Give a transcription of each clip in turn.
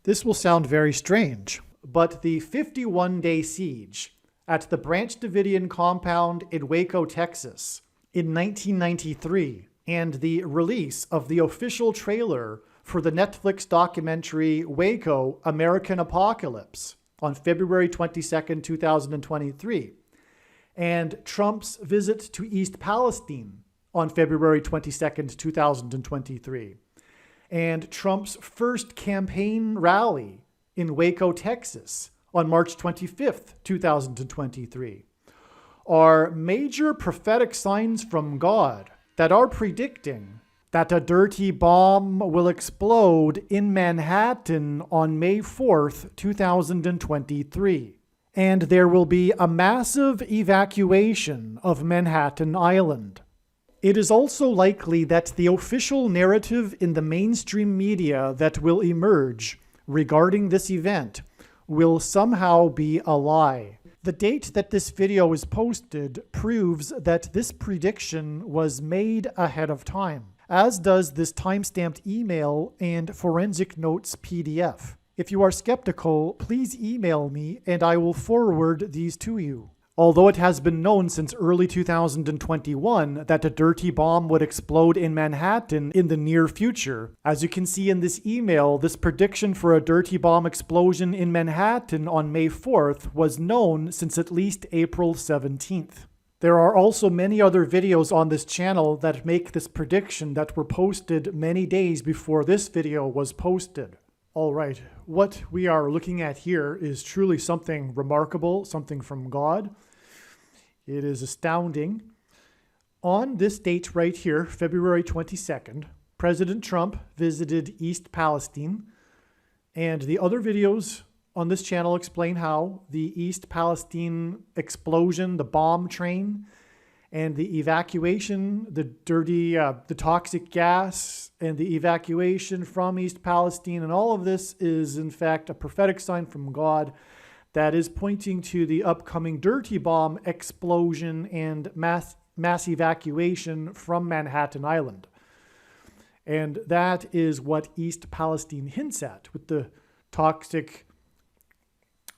This will sound very strange, but the 51-day siege at the Branch Davidian compound in Waco, Texas in 1993, and the release of the official trailer for the Netflix documentary WACO, American Apocalypse on February 22nd, 2023, and Trump's visit to East Palestine on February 22nd, 2023, and Trump's first campaign rally in Waco, Texas on March 25th, 2023, are major prophetic signs from God that are predicting that a dirty bomb will explode in Manhattan on May 4th, 2023, and there will be a massive evacuation of Manhattan Island. It is also likely that the official narrative in the mainstream media that will emerge regarding this event will somehow be a lie. The date that this video is posted proves that this prediction was made ahead of time, as does this timestamped email and forensic notes PDF. If you are skeptical, please email me and I will forward these to you. Although it has been known since early 2021 that a dirty bomb would explode in Manhattan in the near future, as you can see in this email, this prediction for a dirty bomb explosion in Manhattan on May 4th was known since at least April 17th. There are also many other videos on this channel that make this prediction that were posted many days before this video was posted. All right, what we are looking at here is truly something remarkable, something from God. It is astounding. On this date right here, February 22nd, President Trump visited East Palestine, and the other videos on this channel explain how the East Palestine explosion, the bomb train, and the evacuation, the toxic gas, and the evacuation from East Palestine, and all of this is in fact a prophetic sign from God that is pointing to the upcoming dirty bomb explosion and mass evacuation from Manhattan Island. And that is what East Palestine hints at with the toxic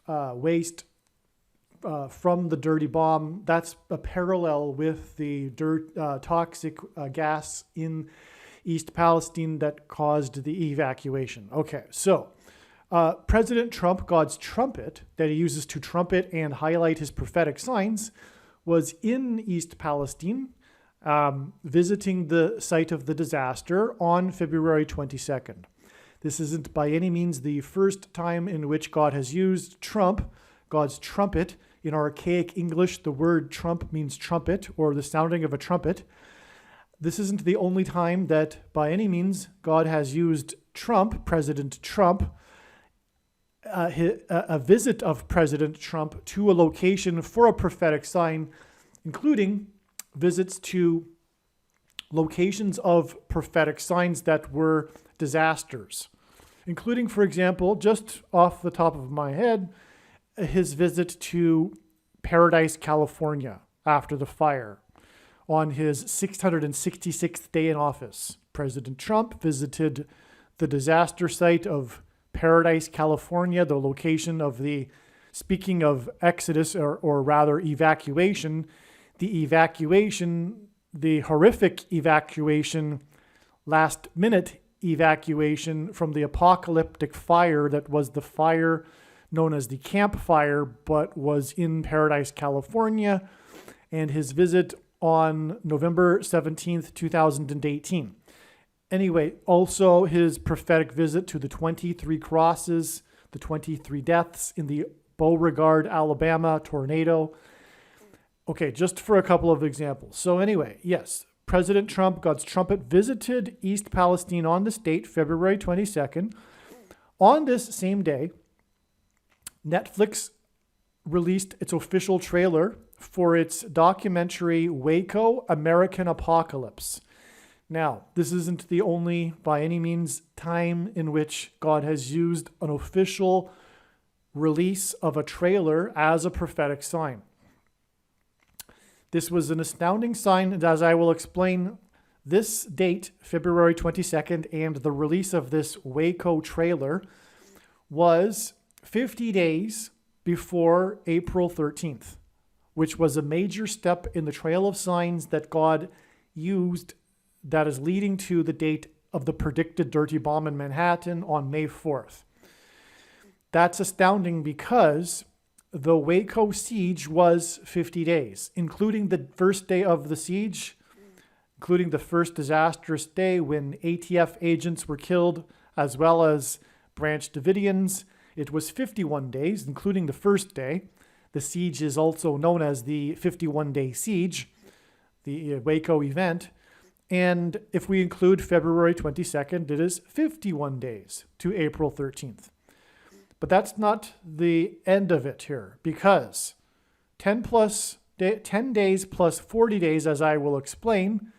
waste from the dirty bomb. That's a parallel with the toxic gas in East Palestine that caused the evacuation. Okay, so President Trump, God's trumpet that he uses to trumpet and highlight his prophetic signs, was in East Palestine, visiting the site of the disaster on February 22nd. This isn't by any means the first time in which God has used Trump, God's trumpet. In archaic English, the word trump means trumpet or the sounding of a trumpet. This isn't the only time that by any means God has used Trump, President Trump, a visit of President Trump to a location for a prophetic sign, including visits to locations of prophetic signs that were disasters, including, for example, just off the top of my head, his visit to Paradise, California after the fire on his 666th day in office. President Trump visited the disaster site of Paradise, California, the location of the, speaking of exodus or rather evacuation, the horrific evacuation, last minute evacuation from the apocalyptic fire that was the fire known as the Camp Fire, but was in Paradise, California, and his visit on November 17th, 2018. Anyway, also his prophetic visit to the 23 crosses, the 23 deaths in the Beauregard, Alabama tornado. Okay, just for a couple of examples. So anyway, yes, President Trump, God's trumpet, visited East Palestine on this date, February 22nd. On this same day, Netflix released its official trailer for its documentary WACO, American Apocalypse. Now, this isn't the only, by any means, time in which God has used an official release of a trailer as a prophetic sign. This was an astounding sign, and as I will explain, this date, February 22nd, and the release of this WACO trailer was 50 days before April 13th, which was a major step in the trail of signs that God used that is leading to the date of the predicted dirty bomb in Manhattan on May 4th. That's astounding because the WACO siege was 50 days, including the first day of the siege, including the first disastrous day when ATF agents were killed, as well as Branch Davidians. It was 51 days, including the first day. The siege is also known as the 51-day siege, the WACO event. And if we include February 22nd, it is 51 days to April 13th. But that's not the end of it here, because 10 days plus 40 days, as I will explain,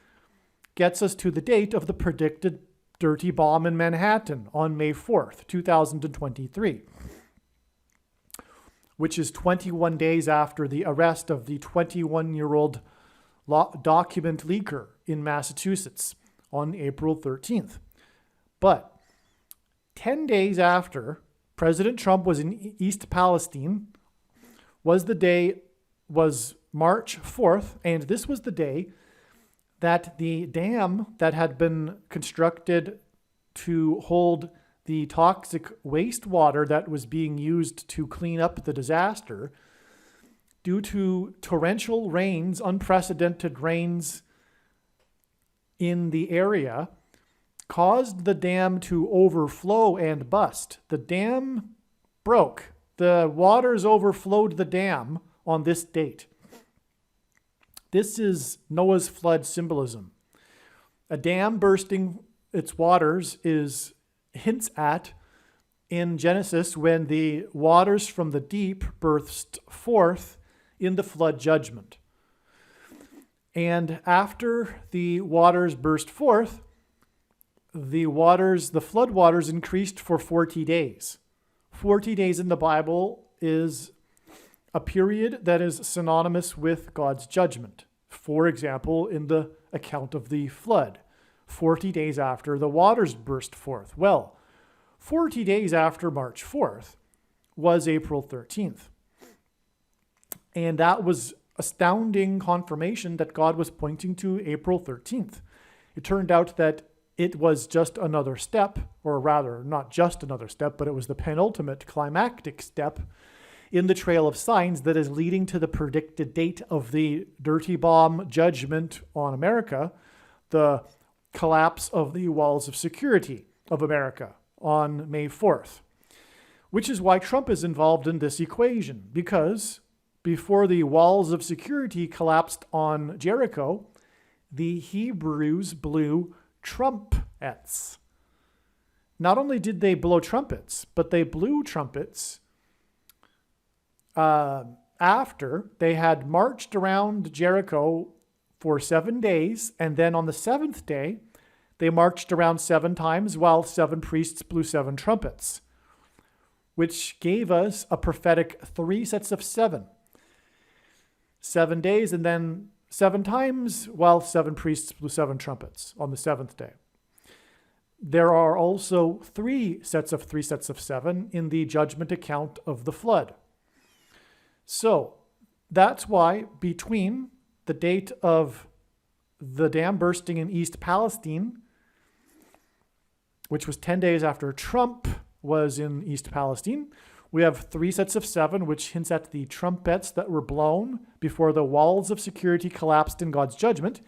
gets us to the date of the predicted dirty bomb in Manhattan on May 4th, 2023, which is 21 days after the arrest of the 21-year-old document leaker in Massachusetts on April 13th. But 10 days after President Trump was in East Palestine was March 4th, and this was the day that the dam that had been constructed to hold the toxic wastewater that was being used to clean up the disaster, due to torrential rains, unprecedented rains in the area, caused the dam to overflow and bust. The dam broke. The waters overflowed the dam on this date. This is Noah's flood symbolism. A dam bursting its waters hints at in Genesis when the waters from the deep burst forth in the flood judgment. And after the waters burst forth, the flood waters increased for 40 days. 40 days in the Bible is a period that is synonymous with God's judgment. For example, in the account of the flood, 40 days after the waters burst forth. Well, 40 days after March 4th was April 13th. And that was astounding confirmation that God was pointing to April 13th. It turned out that it was just another step, or rather, not just another step, but it was the penultimate climactic step in the trail of signs that is leading to the predicted date of the dirty bomb judgment on America, the collapse of the walls of security of America on May 4th, which is why Trump is involved in this equation, because before the walls of security collapsed on Jericho, the Hebrews blew trumpets. Not only did they blow trumpets, but they blew trumpets after they had marched around Jericho for 7 days, and then on the seventh day, they marched around 7 times while 7 priests blew 7 trumpets, which gave us a prophetic 3 sets of 7. 7 days, and then 7 times while 7 priests blew 7 trumpets on the 7th day. There are also 3 sets of 7 in the judgment account of the flood. So that's why between the date of the dam bursting in East Palestine, which was 10 days after Trump was in East Palestine, we have 3 sets of 7, which hints at the trumpets that were blown before the walls of security collapsed in God's judgment.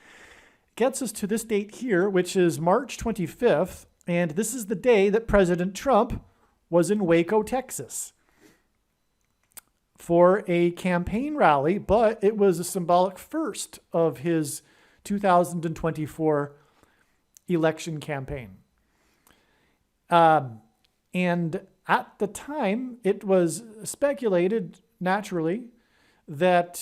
Gets us to this date here, which is March 25th, and this is the day that President Trump was in Waco, Texas, for a campaign rally, but it was a symbolic first of his 2024 election campaign. And at the time, it was speculated, naturally, that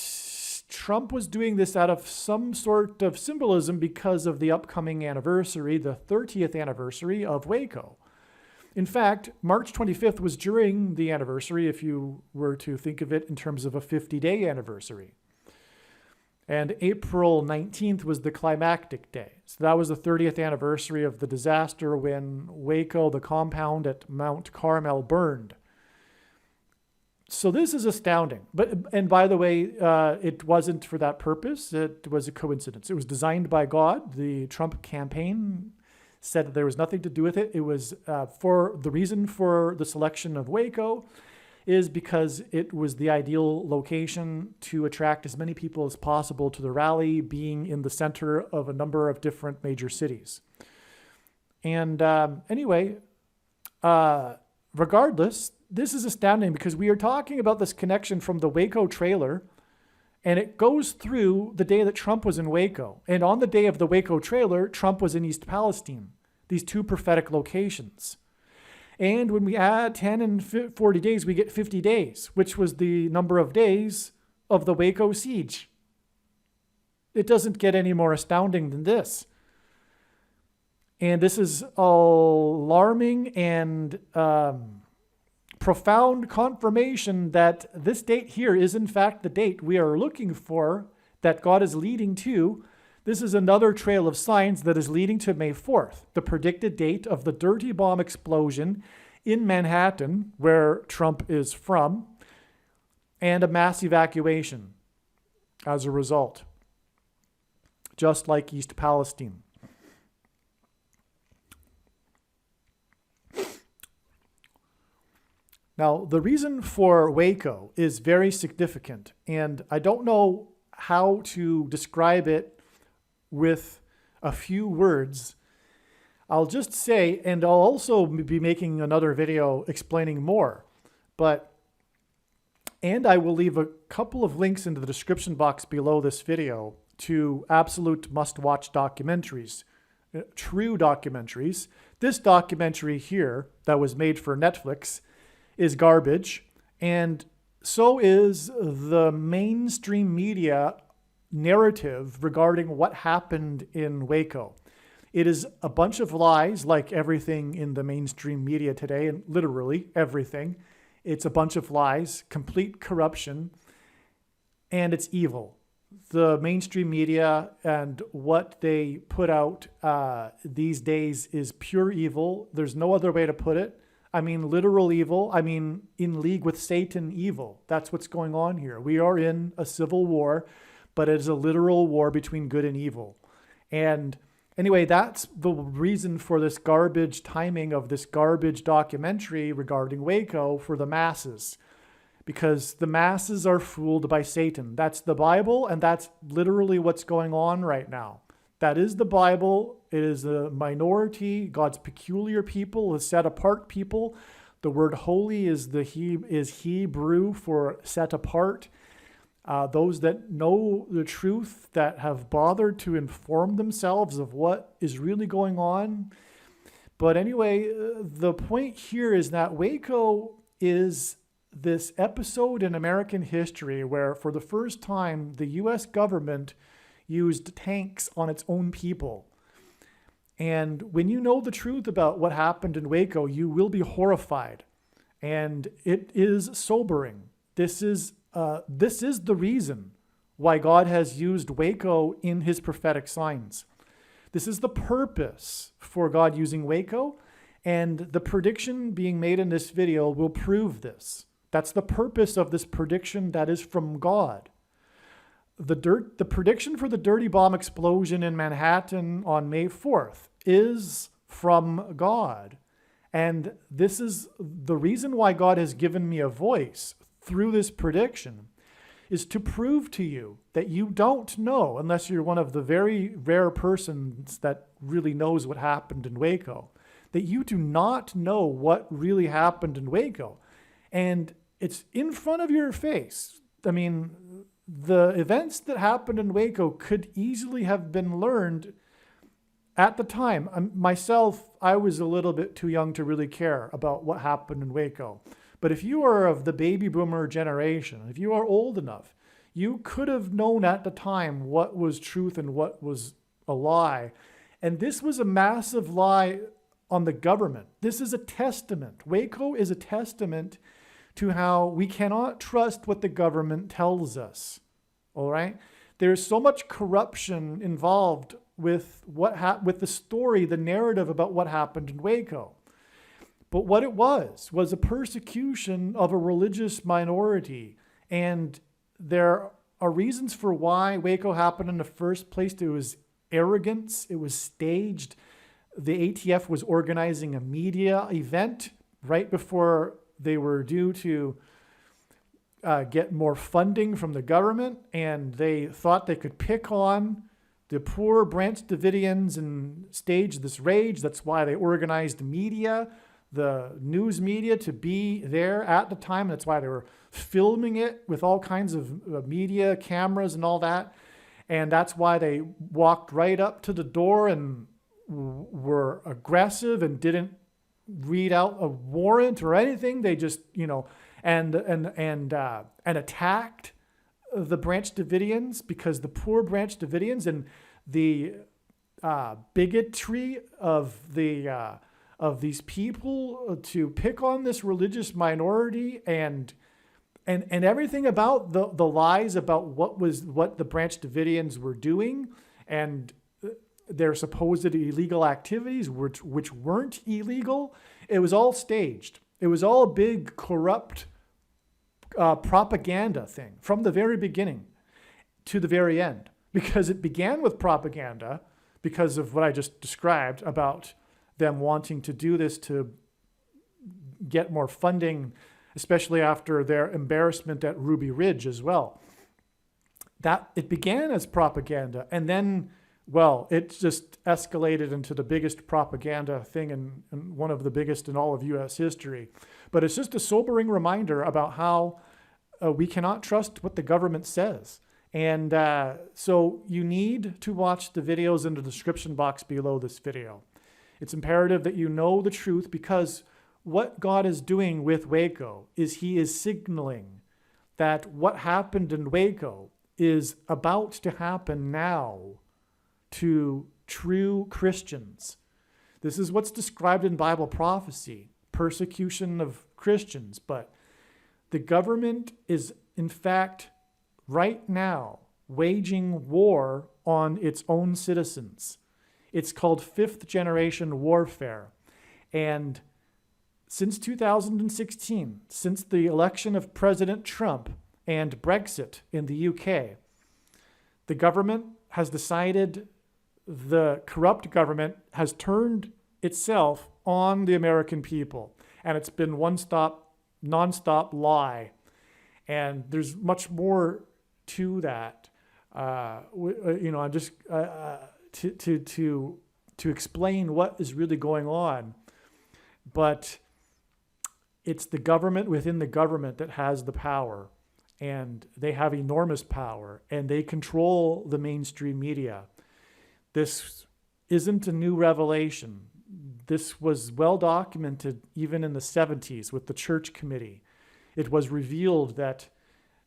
Trump was doing this out of some sort of symbolism because of the upcoming anniversary, the 30th anniversary of WACO. In fact, March 25th was during the anniversary, if you were to think of it in terms of a 50-day anniversary. And April 19th was the climactic day. So that was the 30th anniversary of the disaster when WACO, the compound at Mount Carmel, burned. So this is astounding. And by the way, it wasn't for that purpose. It was a coincidence. It was designed by God. The Trump campaign said that there was nothing to do with it. It was for the reason for the selection of WACO is because it was the ideal location to attract as many people as possible to the rally, being in the center of a number of different major cities. And anyway, regardless, this is astounding because we are talking about this connection from the WACO trailer, and it goes through the day that Trump was in WACO. And on the day of the WACO trailer, Trump was in East Palestine, these two prophetic locations. And when we add 10 and 40 days, we get 50 days, which was the number of days of the WACO siege. It doesn't get any more astounding than this. And this is alarming and profound confirmation that this date here is in fact the date we are looking for, that God is leading to. This is another trail of signs that is leading to May 4th, the predicted date of the dirty bomb explosion in Manhattan, where Trump is from, and a mass evacuation as a result, just like East Palestine. Now, the reason for WACO is very significant, and I don't know how to describe it with a few words. I'll just say, and I'll also be making another video explaining more, and I will leave a couple of links into the description box below this video to absolute must-watch documentaries, true documentaries. This documentary here that was made for Netflix is garbage, and so is the mainstream media narrative regarding what happened in WACO. It is a bunch of lies, like everything in the mainstream media today, and literally everything. It's a bunch of lies, complete corruption, and it's evil. The mainstream media and what they put out these days is pure evil. There's no other way to put it. I mean, literal evil. I mean, in league with Satan evil. That's what's going on here. We are in a civil war, but it is a literal war between good and evil. And anyway, that's the reason for this garbage timing of this garbage documentary regarding WACO for the masses. Because the masses are fooled by Satan. That's the Bible, and that's literally what's going on right now. That is the Bible. It is a minority, God's peculiar people, a set apart people. The word holy is Hebrew for set apart. Those that know the truth, that have bothered to inform themselves of what is really going on. But anyway, the point here is that WACO is this episode in American history where for the first time, the U.S. government used tanks on its own people. And when you know the truth about what happened in WACO, you will be horrified. And it is sobering. This is the reason why God has used WACO in his prophetic signs. This is the purpose for God using WACO, and the prediction being made in this video will prove this. That's the purpose of this prediction that is from God. The prediction for the dirty bomb explosion in Manhattan on May 4th is from God. And this is the reason why God has given me a voice through this prediction, is to prove to you that you don't know, unless you're one of the very rare persons that really knows what happened in WACO, that you do not know what really happened in WACO. And it's in front of your face. I mean, the events that happened in WACO could easily have been learned at the time. Myself, I was a little bit too young to really care about what happened in WACO. But if you are of the baby boomer generation, if you are old enough, you could have known at the time what was truth and what was a lie. And this was a massive lie on the government. This is a testament. WACO is a testament to how we cannot trust what the government tells us. All right? There's so much corruption involved with with the story, the narrative about what happened in Waco. But what it was a persecution of a religious minority. And there are reasons for why Waco happened in the first place. There was arrogance. It was staged. The ATF was organizing a media event right before they were due to get more funding from the government. And they thought they could pick on the poor Branch Davidians and stage this rage. That's why they organized media, the news media, to be there at the time. That's why they were filming it with all kinds of media cameras and all that. And that's why they walked right up to the door and were aggressive and didn't read out a warrant or anything. They just, and attacked the Branch Davidians, because the poor Branch Davidians and the bigotry of these people to pick on this religious minority and everything about the lies about what the Branch Davidians were doing and their supposed illegal activities, which weren't illegal. It was all staged. It was all a big corrupt propaganda thing from the very beginning to the very end, because it began with propaganda because of what I just described about them wanting to do this to get more funding, especially after their embarrassment at Ruby Ridge as well. That it began as propaganda, and then, it just escalated into the biggest propaganda thing and one of the biggest in all of U.S. history. But it's just a sobering reminder about how we cannot trust what the government says. And so you need to watch the videos in the description box below this video. It's imperative that you know the truth, because what God is doing with Waco is he is signaling that what happened in Waco is about to happen now to true Christians. This is what's described in Bible prophecy, persecution of Christians. But the government is, in fact, right now waging war on its own citizens. It's called fifth generation warfare. And since 2016, since the election of President Trump and Brexit in the UK, the government has decided, the corrupt government has turned itself on the American people. And it's been nonstop lie. And there's much more to that. I'm just to explain what is really going on. But it's the government within the government that has the power, and they have enormous power, and they control the mainstream media. This isn't a new revelation. This was well documented even in the 70s with the Church Committee. It was revealed that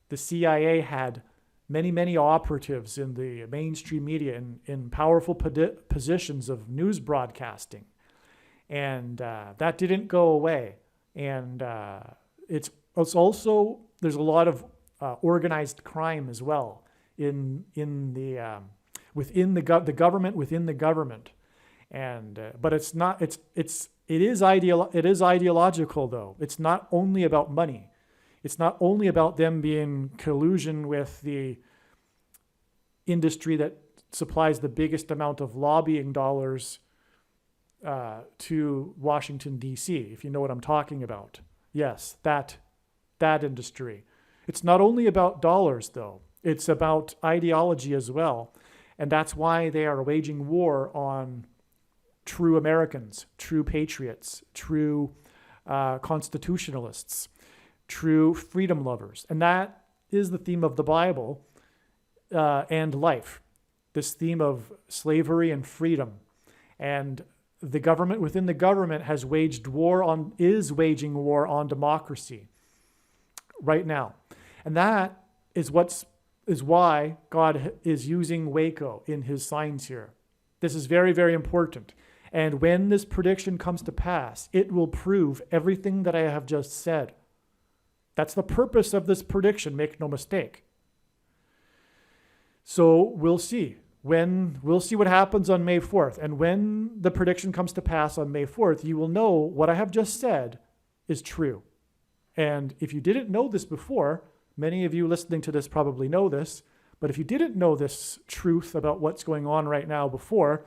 the CIA had many operatives in the mainstream media in powerful positions of news broadcasting. And that didn't go away. And it's also, there's a lot of organized crime as well within the government within the government. And but it's not, it is ideological though. It's not only about money. It's not only about them being collusion with the industry that supplies the biggest amount of lobbying dollars to Washington, D.C., if you know what I'm talking about. Yes, that industry. It's not only about dollars, though. It's about ideology as well. And that's why they are waging war on true Americans, true patriots, true constitutionalists, true freedom lovers. And that is the theme of the Bible and life, this theme of slavery and freedom. And the government within the government is waging war on democracy right now. And that is why God is using Waco in his signs here. This is very, very important. And when this prediction comes to pass, it will prove everything that I have just said. That's the purpose of this prediction, make no mistake. So we'll see. We'll see what happens on May 4th. And when the prediction comes to pass on May 4th, you will know what I have just said is true. And if you didn't know this before, many of you listening to this probably know this, but if you didn't know this truth about what's going on right now before,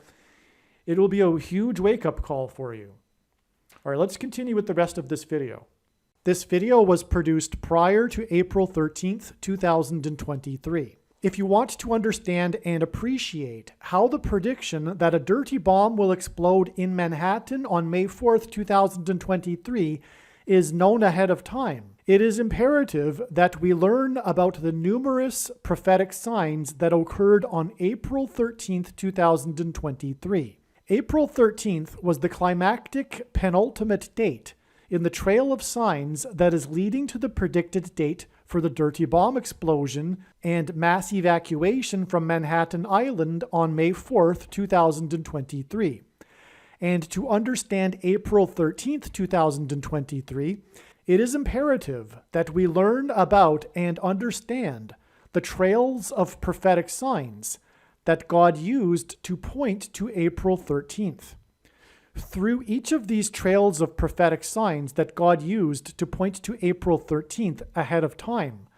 it will be a huge wake-up call for you. All right, let's continue with the rest of this video. This video was produced prior to April 13th, 2023. If you want to understand and appreciate how the prediction that a dirty bomb will explode in Manhattan on May 4th, 2023 is known ahead of time, it is imperative that we learn about the numerous prophetic signs that occurred on April 13th, 2023. April 13th was the climactic penultimate date in the trail of signs that is leading to the predicted date for the dirty bomb explosion and mass evacuation from Manhattan Island on May 4th, 2023. And to understand April 13th, 2023, it is imperative that we learn about and understand the trails of prophetic signs that God used to point to April 13th. Through each of these trails of prophetic signs that God used to point to April 13th ahead of time,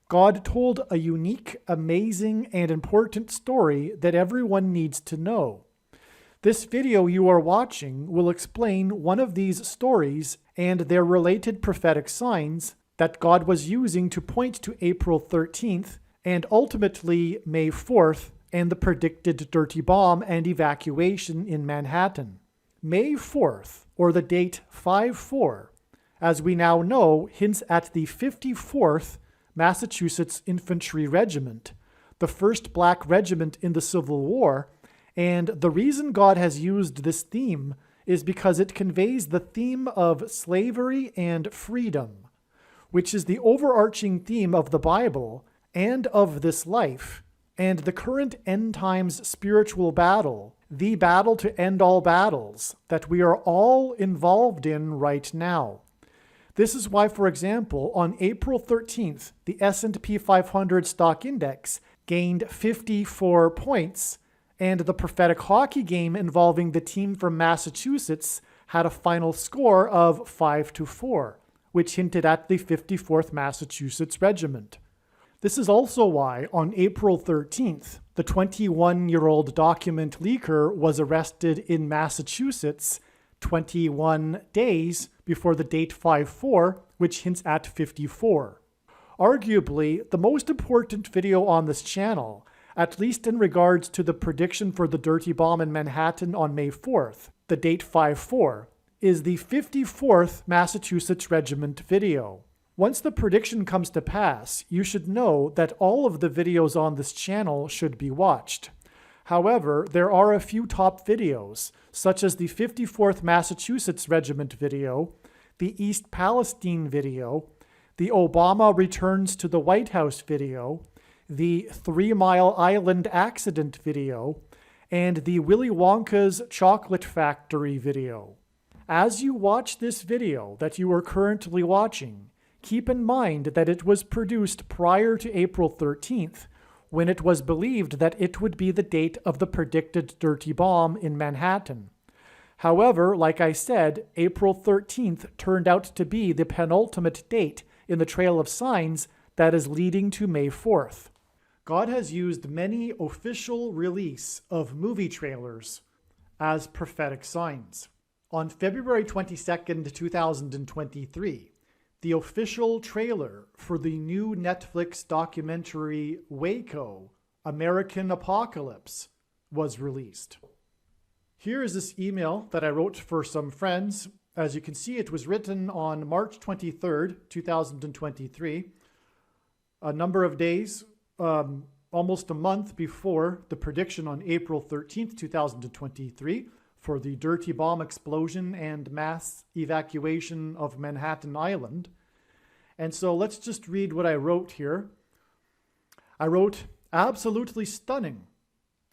God told a unique, amazing, and important story that everyone needs to know. This video you are watching will explain one of these stories and their related prophetic signs that God was using to point to April 13th and ultimately May 4th and the predicted dirty bomb and evacuation in Manhattan. May 4th, or the date 5-4, as we now know, hints at the 54th Massachusetts Infantry Regiment, the first black regiment in the Civil War, and the reason God has used this theme is because it conveys the theme of slavery and freedom, which is the overarching theme of the Bible and of this life, and the current end times spiritual battle, the battle to end all battles, that we are all involved in right now. This is why, for example, on April 13th, the S&P 500 stock index gained 54 points, and the prophetic hockey game involving the team from Massachusetts had a final score of 5-4, which hinted at the 54th Massachusetts Regiment. This is also why, on April 13th, the 21-year-old document leaker was arrested in Massachusetts 21 days before the date 5-4, which hints at 54. Arguably, the most important video on this channel, at least in regards to the prediction for the dirty bomb in Manhattan on May 4th, the date 5-4, is the 54th Massachusetts Regiment video. Once the prediction comes to pass, you should know that all of the videos on this channel should be watched. However, there are a few top videos, such as the 54th Massachusetts Regiment video, the East Palestine video, the Obama Returns to the White House video, the 3 Mile Island accident video, and the Willy Wonka's Chocolate Factory video. As you watch this video that you are currently watching, keep in mind that it was produced prior to April 13th, when it was believed that it would be the date of the predicted dirty bomb in Manhattan. However, like I said, April 13th turned out to be the penultimate date in the trail of signs that is leading to May 4th. God has used many official release of movie trailers as prophetic signs. On February 22nd, 2023, the official trailer for the new Netflix documentary WACO, American Apocalypse, was released. Here is this email that I wrote for some friends. As you can see, it was written on March 23rd, 2023, a number of days, almost a month before the prediction on April 13th, 2023, for the dirty bomb explosion and mass evacuation of Manhattan Island. And so let's just read what I wrote here. I wrote, absolutely stunning.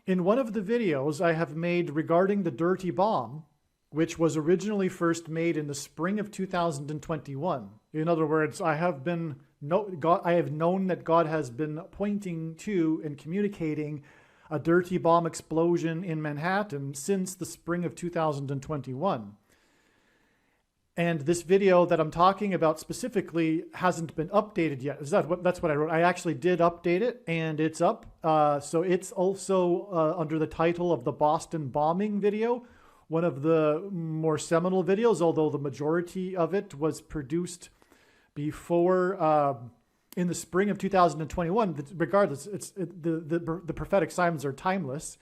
In one of the videos I have made regarding the dirty bomb, which was originally first made in the spring of 2021, In other words, I have known that God has been pointing to and communicating a dirty bomb explosion in Manhattan since the spring of 2021. And this video that I'm talking about specifically hasn't been updated yet. That's what I wrote. I actually did update it, and it's up. So it's also under the title of the Boston bombing video, one of the more seminal videos, although the majority of it was produced before in the spring of 2021. Regardless, the prophetic signs are timeless.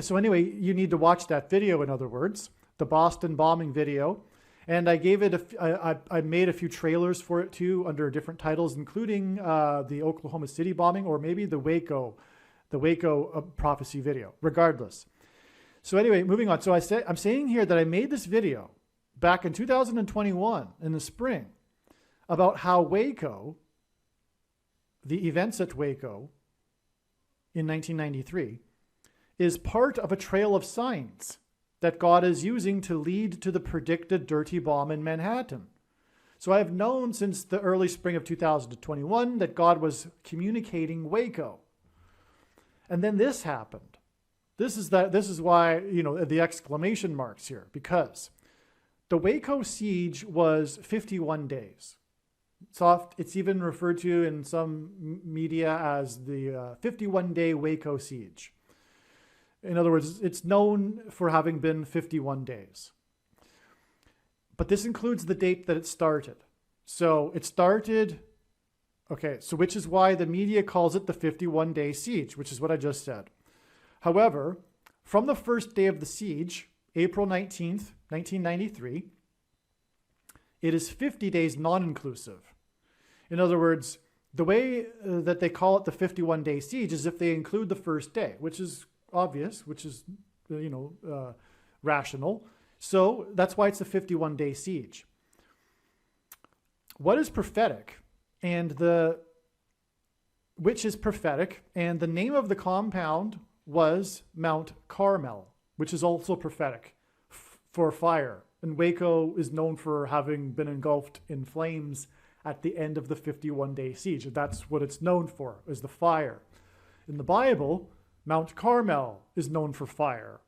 So anyway, you need to watch that video, in other words, the Boston bombing video. And I gave it, I made a few trailers for it too under different titles, including the Oklahoma City bombing, or maybe the WACO prophecy video, regardless. So anyway, moving on. So I'm saying here that I made this video back in 2021 in the spring about how WACO, the events at WACO in 1993, is part of a trail of signs that God is using to lead to the predicted dirty bomb in Manhattan. So I've known since the early spring of 2021 that God was communicating WACO. And then this happened. This is why, the exclamation marks here, because the WACO siege was 51 days. It's even referred to in some media as the 51-day WACO siege. In other words, it's known for having been 51 days. But this includes the date that it started. So it started, which is why the media calls it the 51-day siege, which is what I just said. However, from the first day of the siege, April 19th, 1993, it is 50 days non-inclusive. In other words, the way that they call it the 51-day siege is if they include the first day, which is obvious, which is, rational. So that's why it's a 51-day siege. What is prophetic which is prophetic, and the name of the compound was Mount Carmel, which is also prophetic for fire. And WACO is known for having been engulfed in flames at the end of the 51-day siege. That's what it's known for, is the fire. In the Bible, Mount Carmel is known for fire.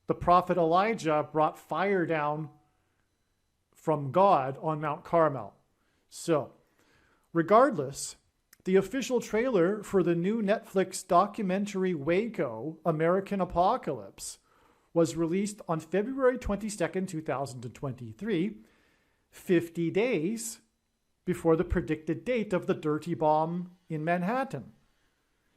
The prophet Elijah brought fire down from God on Mount Carmel. So, regardless, the official trailer for the new Netflix documentary WACO, American Apocalypse, was released on February 22nd, 2023, 50 days before the predicted date of the dirty bomb in Manhattan.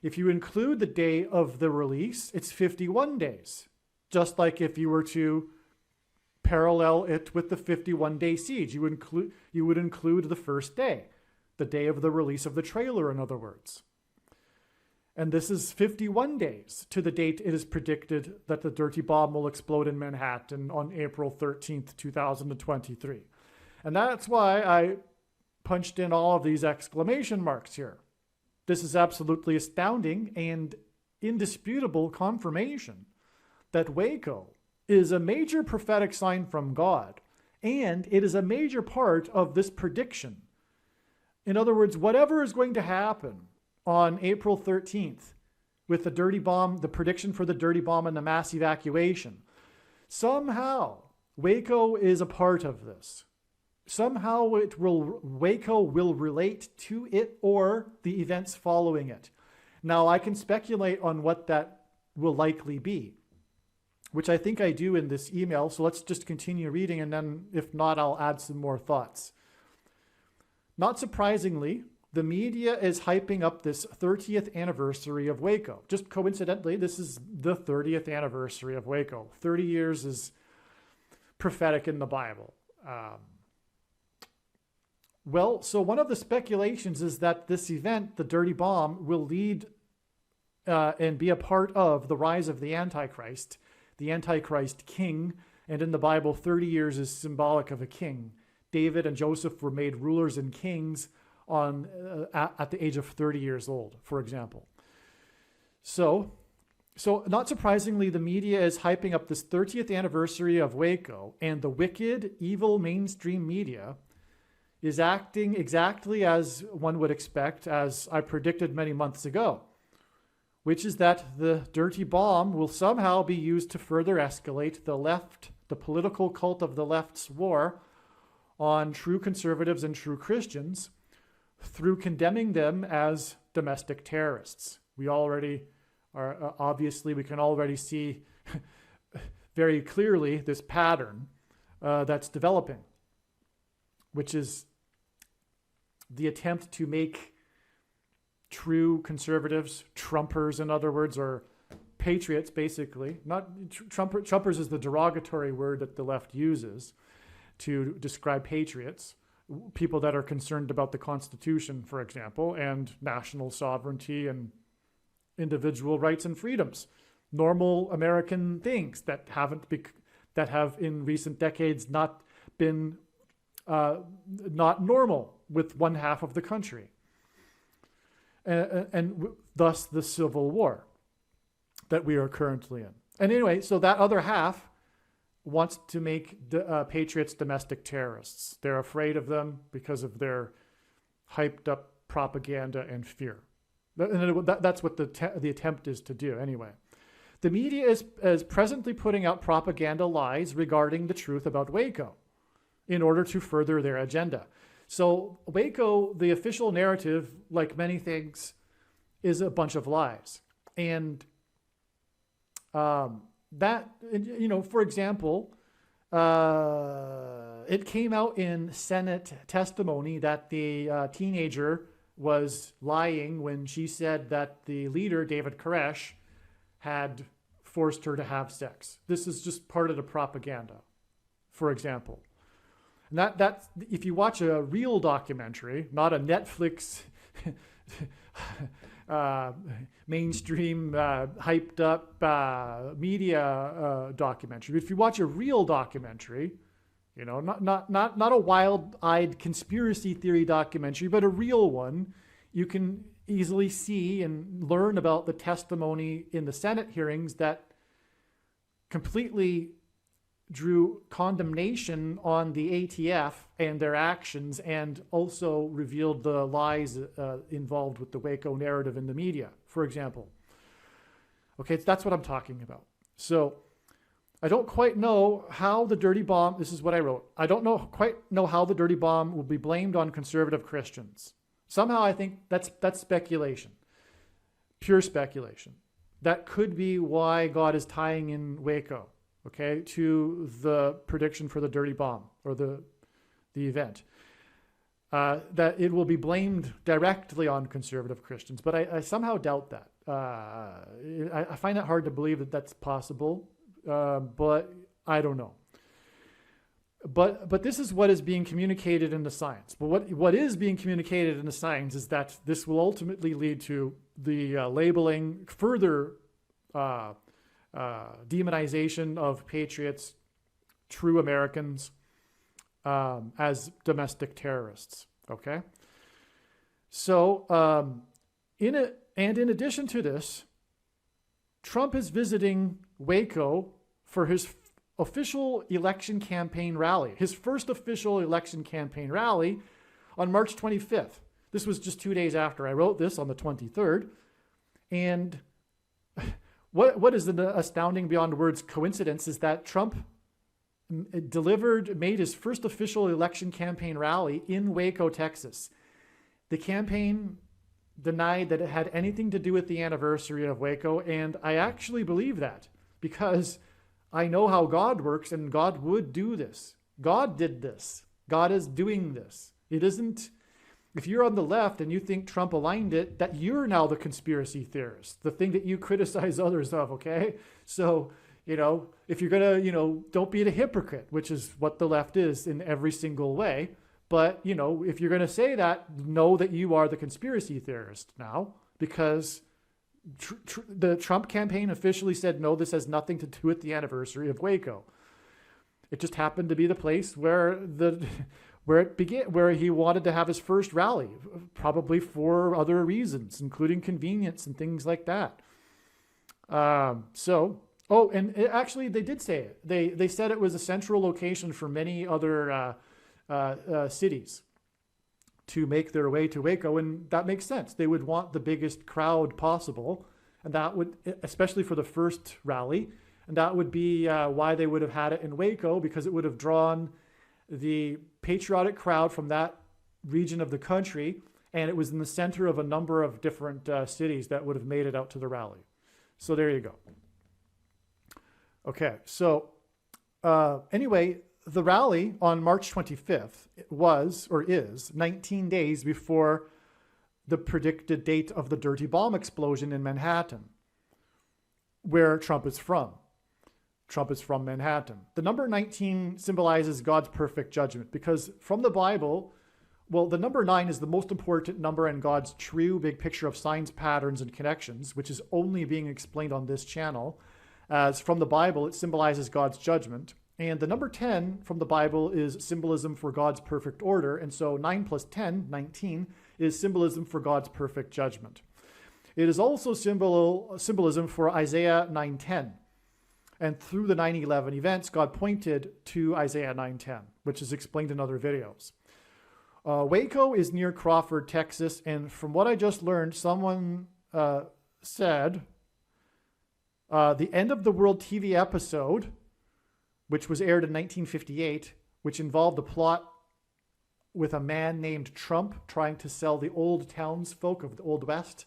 If you include the day of the release, it's 51 days. Just like if you were to parallel it with the 51-day siege, you would include the first day, the day of the release of the trailer, in other words. And this is 51 days to the date it is predicted that the dirty bomb will explode in Manhattan on April 13th, 2023. And that's why I punched in all of these exclamation marks here. This is absolutely astounding and indisputable confirmation that WACO is a major prophetic sign from God, and it is a major part of this prediction. In other words, whatever is going to happen on April 13th with the dirty bomb, the prediction for the dirty bomb and the mass evacuation, somehow WACO is a part of this. Somehow WACO will relate to it or the events following it. Now, I can speculate on what that will likely be, which I think I do in this email. So let's just continue reading, and then if not, I'll add some more thoughts. Not surprisingly, the media is hyping up this 30th anniversary of WACO. Just coincidentally, this is the 30th anniversary of WACO. 30 years is prophetic in the Bible. So one of the speculations is that this event, the dirty bomb, will lead and be a part of the rise of the Antichrist king. And in the Bible, 30 years is symbolic of a king. David and Joseph were made rulers and kings at the age of 30 years old, for example. So not surprisingly, the media is hyping up this 30th anniversary of WACO, and the wicked, evil mainstream media is acting exactly as one would expect, as I predicted many months ago, which is that the dirty bomb will somehow be used to further escalate the left, the political cult of the left's war on true conservatives and true Christians through condemning them as domestic terrorists. We already are, obviously, we can already see very clearly this pattern that's developing, which is the attempt to make true conservatives, Trumpers, in other words, or patriots, basically. Not Trumpers is the derogatory word that the left uses to describe patriots, people that are concerned about the Constitution, for example, and national sovereignty and individual rights and freedoms, normal American things that have in recent decades not been not normal with one half of the country, and thus the Civil War that we are currently in. And anyway, so that other half wants to make patriots domestic terrorists. They're afraid of them because of their hyped up propaganda and fear. That's what the attempt is to do anyway. The media is presently putting out propaganda lies regarding the truth about WACO in order to further their agenda. So WACO, the official narrative, like many things, is a bunch of lies. And that, for example, it came out in Senate testimony that the teenager was lying when she said that the leader, David Koresh, had forced her to have sex. This is just part of the propaganda, for example. And that's if you watch a real documentary, not a Netflix mainstream hyped up media documentary. If you watch a real documentary, not a wild-eyed conspiracy theory documentary, but a real one, you can easily see and learn about the testimony in the Senate hearings that completely drew condemnation on the ATF and their actions, and also revealed the lies involved with the WACO narrative in the media, for example. Okay, that's what I'm talking about. So I don't quite know how the dirty bomb, this is what I wrote, I don't quite know how the dirty bomb will be blamed on conservative Christians. Somehow I think that's speculation, pure speculation. That could be why God is tying in WACO, okay, to the prediction for the dirty bomb, or the event. That it will be blamed directly on conservative Christians, but I somehow doubt that. I find it hard to believe that that's possible, but I don't know. But this is what is being communicated in the science. But what is being communicated in the science is that this will ultimately lead to the labeling, further demonization of patriots, true Americans, as domestic terrorists. Okay. So in addition to this, Trump is visiting WACO for his official election campaign rally, his first official election campaign rally on March 25th. This was just 2 days after I wrote this, on the 23rd. And what is an astounding beyond words coincidence is that Trump made his first official election campaign rally in Waco, Texas. The campaign denied that it had anything to do with the anniversary of Waco, and I actually believe that, because I know how God works, and God would do this. God did this. God is doing this. It isn't, if you're on the left and you think Trump aligned it, that you're now the conspiracy theorist, the thing that you criticize others of, okay? So, if you're going to, don't be a hypocrite, which is what the left is in every single way. But, if you're going to say that, know that you are the conspiracy theorist now, because the Trump campaign officially said, no, this has nothing to do with the anniversary of Waco. It just happened to be the place where it began, where he wanted to have his first rally, probably for other reasons, including convenience and things like that. Actually, they did say it. They said it was a central location for many other cities. to make their way to Waco, and that makes sense. They would want the biggest crowd possible, and that would, especially for the first rally, and that would be why they would have had it in Waco, because it would have drawn the patriotic crowd from that region of the country, and it was in the center of a number of different cities that would have made it out to the rally. So there you go. Okay, so anyway, the rally on March 25th was, or is, 19 days before the predicted date of the dirty bomb explosion in Manhattan, where Trump is from. Trump is from Manhattan. The number 19 symbolizes God's perfect judgment, because from the Bible, well, the number 9 is the most important number in God's true big picture of signs, patterns, and connections, which is only being explained on this channel. As from the Bible, it symbolizes God's judgment. And the number 10 from the Bible is symbolism for God's perfect order. And so 9 plus 10, 19, is symbolism for God's perfect judgment. It is also symbolism for Isaiah 9:10. And through the 9/11 events, God pointed to Isaiah 9:10, which is explained in other videos. Waco is near Crawford, Texas. And from what I just learned, someone said the End of the World TV episode, which was aired in 1958, which involved a plot with a man named Trump trying to sell the old townsfolk of the Old West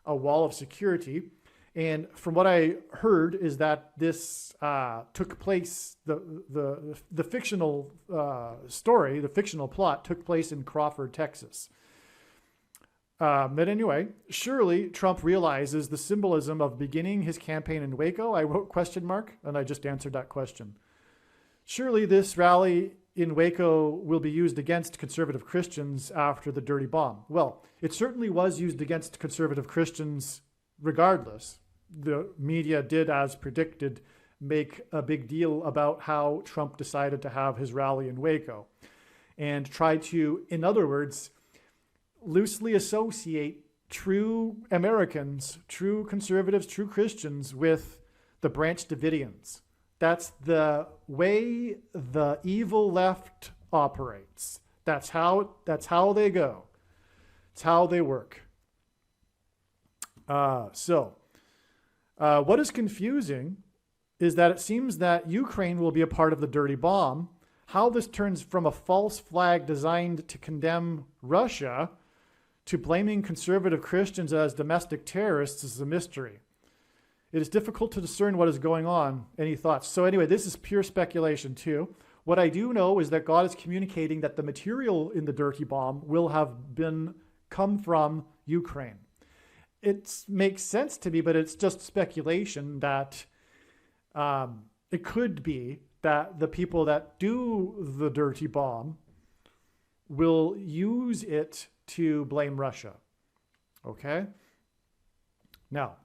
a wall of security. And from what I heard is that this took place, the fictional story, the fictional plot took place in Crawford, Texas. But anyway, surely Trump realizes the symbolism of beginning his campaign in Waco. I wrote question mark, and I just answered that question. Surely this rally in Waco will be used against conservative Christians after the dirty bomb. Well, it certainly was used against conservative Christians regardless. The media did, as predicted, make a big deal about how Trump decided to have his rally in Waco and try to, in other words, loosely associate true Americans, true conservatives, true Christians with the Branch Davidians. That's the way the evil left operates. That's how they go. It's how they work. What is confusing is that it seems that Ukraine will be a part of the dirty bomb. How this turns from a false flag designed to condemn Russia to blaming conservative Christians as domestic terrorists is a mystery. It is difficult to discern what is going on. Any thoughts? So anyway, this is pure speculation too. What I do know is that God is communicating that the material in the dirty bomb will have come from Ukraine. It makes sense to me, but it's just speculation that it could be that the people that do the dirty bomb will use it to blame Russia. Okay? Now,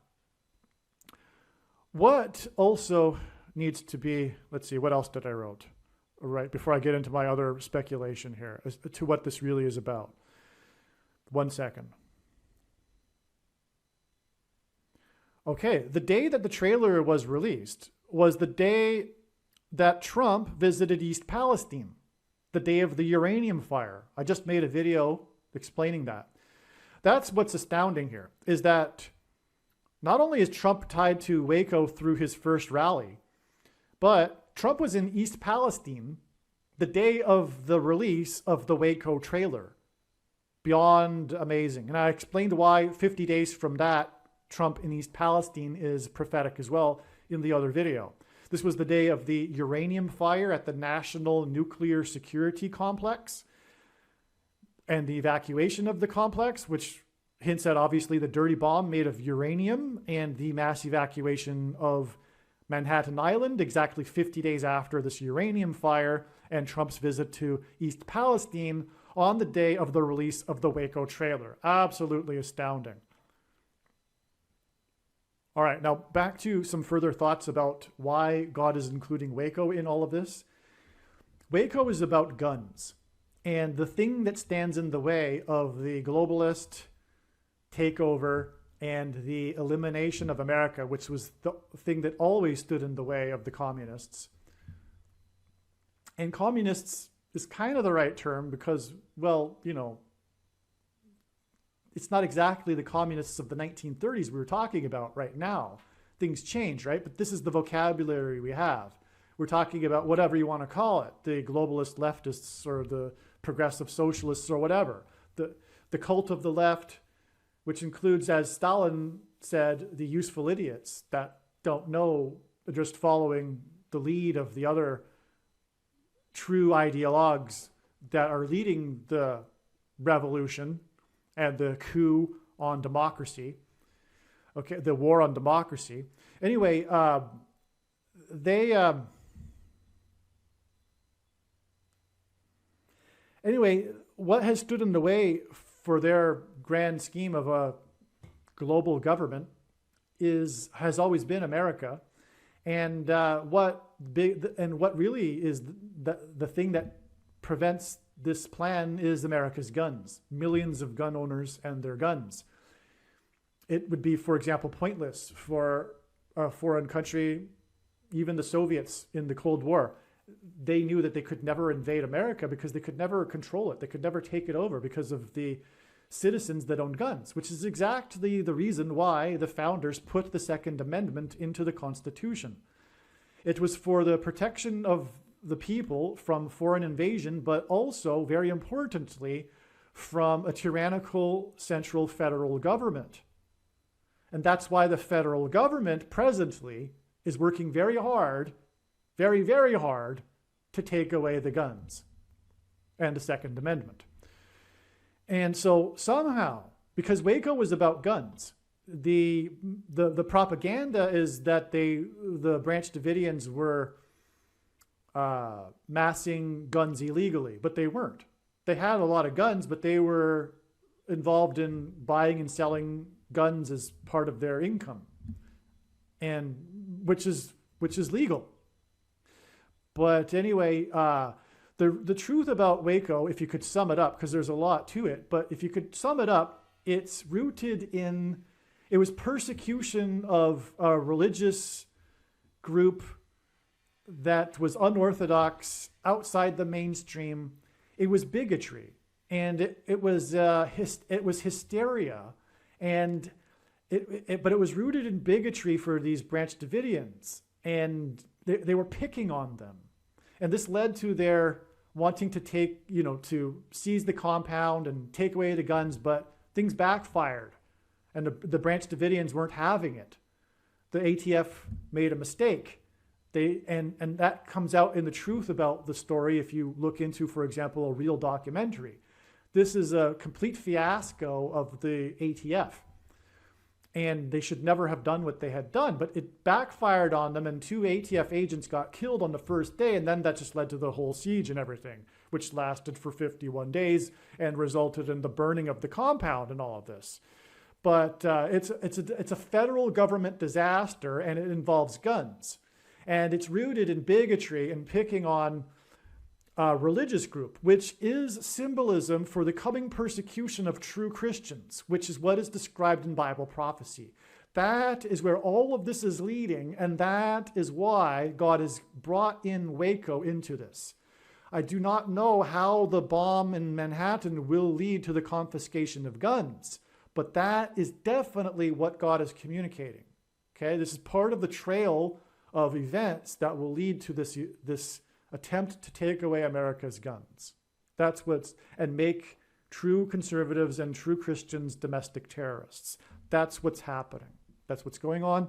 what also needs to be, let's see, what else did I wrote? All right, before I get into my other speculation here as to what this really is about. 1 second. Okay, the day that the trailer was released was the day that Trump visited East Palestine, the day of the uranium fire. I just made a video explaining that. That's what's astounding here, is that not only is Trump tied to Waco through his first rally, but Trump was in East Palestine the day of the release of the Waco trailer. Beyond amazing. And I explained why 50 days from that, Trump in East Palestine is prophetic as well in the other video. This was the day of the uranium fire at the National Nuclear Security Complex and the evacuation of the complex, which hints at obviously the dirty bomb made of uranium and the mass evacuation of Manhattan Island exactly 50 days after this uranium fire and Trump's visit to East Palestine on the day of the release of the Waco trailer. Absolutely astounding. All right, now back to some further thoughts about why God is including Waco in all of this. Waco is about guns. And the thing that stands in the way of the globalist takeover and the elimination of America, which was the thing that always stood in the way of the communists. And communists is kind of the right term because, well, you know, it's not exactly the communists of the 1930s we were talking about right now. Things change, right? But this is the vocabulary we have. We're talking about whatever you want to call it, the globalist leftists or the progressive socialists or whatever. The cult of the left, which includes, as Stalin said, the useful idiots that don't know, just following the lead of the other true ideologues that are leading the revolution and the coup on democracy. Okay, the war on democracy. Anyway, Anyway, what has stood in the way for their grand scheme of a global government has always been America, and what really is the thing that prevents this plan is America's guns. Millions of gun owners and their guns. It would be, for example, pointless for a foreign country, even the Soviets in the Cold War. They knew that they could never invade America because they could never control it. They could never take it over because of the citizens that owned guns, which is exactly the reason why the founders put the Second Amendment into the Constitution. It was for the protection of the people from foreign invasion, but also, very importantly, from a tyrannical central federal government. And that's why the federal government presently is working very hard, very, very hard, to take away the guns and the Second Amendment. And so somehow, because WACO was about guns, the propaganda is that the Branch Davidians were massing guns illegally, but they weren't. They had a lot of guns, but they were involved in buying and selling guns as part of their income, and which is legal. But anyway, the truth about WACO, if you could sum it up, because there's a lot to it, but if you could sum it up, it's rooted in, it was persecution of a religious group that was unorthodox, outside the mainstream. It was bigotry, and it was hysteria, and but it was rooted in bigotry for these Branch Davidians, and they were picking on them. And this led to their wanting to to seize the compound and take away the guns, but things backfired, and the Branch Davidians weren't having it. The ATF made a mistake. And that comes out in the truth about the story if you look into, for example, a real documentary. This is a complete fiasco of the ATF. And they should never have done what they had done, but it backfired on them, and 2 ATF agents got killed on the first day, and then that just led to the whole siege and everything, which lasted for 51 days and resulted in the burning of the compound and all of this. But it's a federal government disaster, and it involves guns. And it's rooted in bigotry and picking on a religious group, which is symbolism for the coming persecution of true Christians, which is what is described in Bible prophecy. That is where all of this is leading, and that is why God has brought in WACO into this. I do not know how the bomb in Manhattan will lead to the confiscation of guns, but that is definitely what God is communicating. Okay, this is part of the trail of events that will lead to this attempt to take away America's guns. And make true conservatives and true Christians domestic terrorists. That's what's happening. That's what's going on.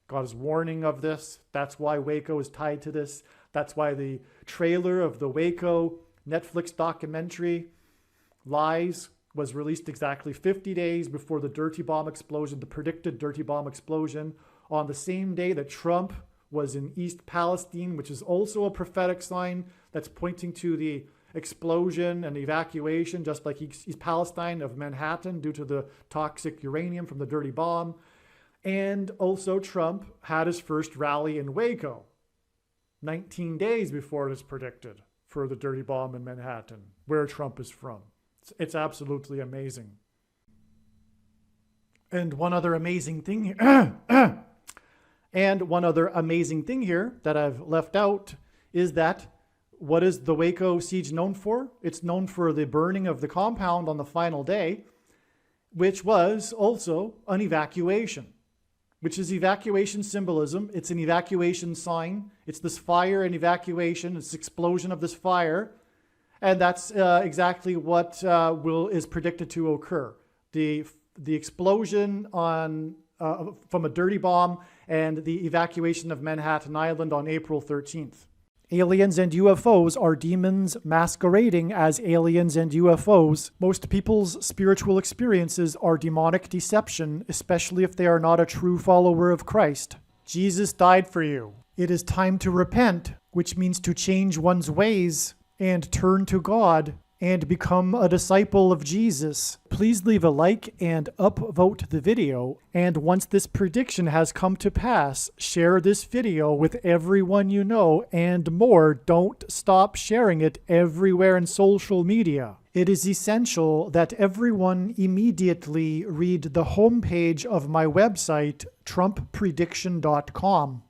God is warning of this. That's why WACO is tied to this. That's why the trailer of the WACO Netflix documentary, Lies, was released exactly 50 days before the dirty bomb explosion, the predicted dirty bomb explosion, on the same day that Trump was in East Palestine, which is also a prophetic sign that's pointing to the explosion and evacuation, just like East Palestine, of Manhattan due to the toxic uranium from the dirty bomb. And also Trump had his first rally in Waco 19 days before it is predicted for the dirty bomb in Manhattan, where Trump is from. It's absolutely amazing. And one other amazing thing here, that I've left out is that what is the Waco siege known for? It's known for the burning of the compound on the final day. which was also an evacuation, which is evacuation symbolism. It's an evacuation sign. It's this fire and evacuation, this explosion of this fire. And that's exactly what is predicted to occur. The explosion from a dirty bomb and the evacuation of Manhattan Island on April 13th. Aliens and UFOs are demons masquerading as aliens and UFOs. Most people's spiritual experiences are demonic deception, especially if they are not a true follower of Christ. Jesus died for you. It is time to repent, which means to change one's ways and turn to God and become a disciple of Jesus. Please leave a like and upvote the video. And once this prediction has come to pass, share this video with everyone you know, and more. Don't stop sharing it everywhere in social media. It is essential that everyone immediately read the homepage of my website, TrumpPrediction.com.